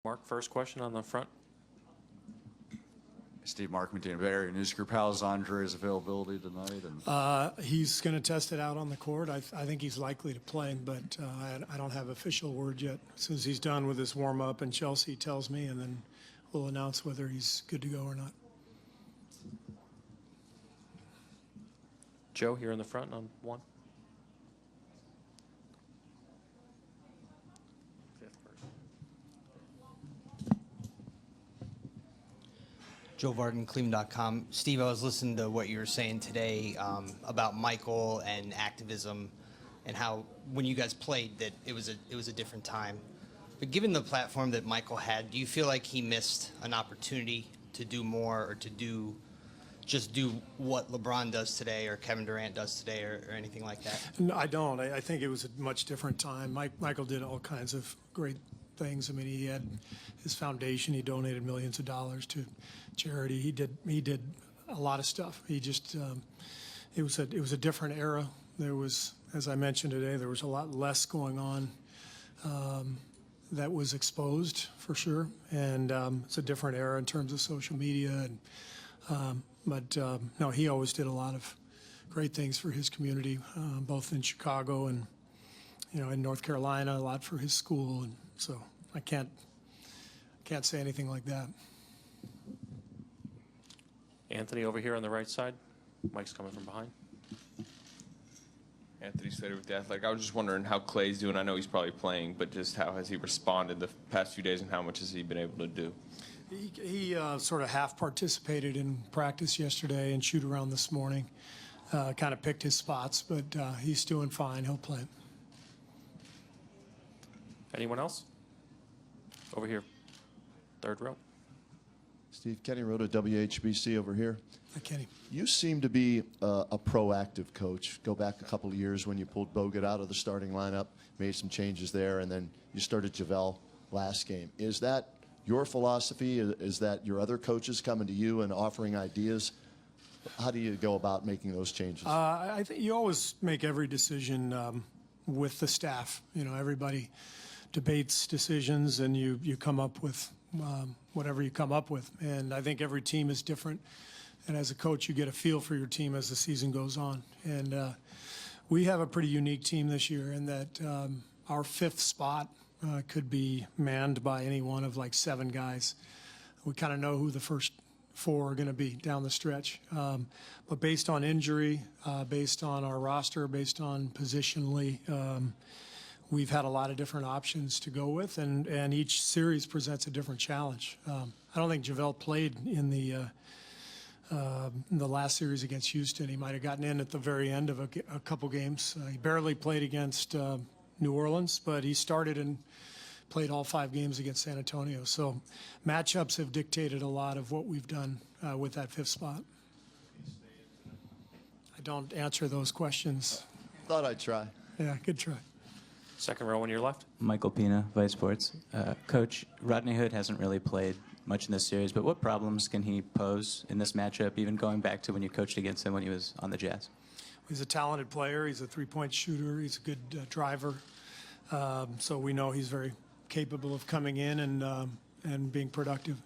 Mark, first question on the front. Steve, Mark McDaniel, Bay Area News Group. How's Andre's availability tonight? And He's going to test it out on the court. I think he's likely to play, but I don't have official word yet. As soon as he's done with his warm-up and Chelsea tells me, and then we'll announce whether he's good to go or not. Joe, here in the front on one. Joe Varden, Cleveland.com. Steve, I was listening to what you were saying today about Michael and activism, and how when you guys played that it was a different time. But given the platform that Michael had, do you feel like he missed an opportunity to do more, or to just do what LeBron does today or Kevin Durant does today, or anything like that? No, I don't. I think it was a much different time. Michael did all kinds of great things. I mean, he had his foundation. He donated millions of dollars to charity. He did a lot of stuff. He just it was a different era. There was, as I mentioned today, there was a lot less going on that was exposed for sure, and it's a different era in terms of social media. And but no, he always did a lot of great things for his community, both in Chicago and in North Carolina, a lot for his school, and so I can't say anything like that. Anthony over here on the right side. Mike's coming from behind. Anthony Slater with The Athletic. I was just wondering how Clay's doing. I know he's probably playing, but just how has he responded the past few days, and how much has he been able to do? He sort of half participated in practice yesterday and shoot around this morning. Kind of picked his spots, but he's doing fine. He'll play. Anyone else? Over here, third row. Steve, Kenny Rhoda, WHBC over here. Hi, Kenny. You seem to be a proactive coach. Go back a couple of years when you pulled Bogut out of the starting lineup, made some changes there, and then you started JaVale last game. Is that your philosophy? Is that your other coaches coming to you and offering ideas? How do you go about making those changes? I think you always make every decision with the staff. Everybody debates decisions, and you come up with whatever you come up with. And I think every team is different. And as a coach, you get a feel for your team as the season goes on. And we have a pretty unique team this year in that our fifth spot could be manned by any one of like 7 guys. We kind of know who the first 4 are going to be down the stretch. But based on injury, based on our roster, based on positionally, we've had a lot of different options to go with, and each series presents a different challenge. I don't think JaVale played in the last series against Houston. He might have gotten in at the very end of a couple games. He barely played against New Orleans, but he started and played all 5 games against San Antonio. So matchups have dictated a lot of what we've done with that 5th spot. I don't answer those questions. Thought I'd try. Yeah, good try. Second row on your left. Michael Pina, Vice Sports. Coach, Rodney Hood hasn't really played much in this series, but what problems can he pose in this matchup, even going back to when you coached against him when he was on the Jazz? He's a talented player. He's a three-point shooter. He's a good driver. So we know he's very capable of coming in and being productive.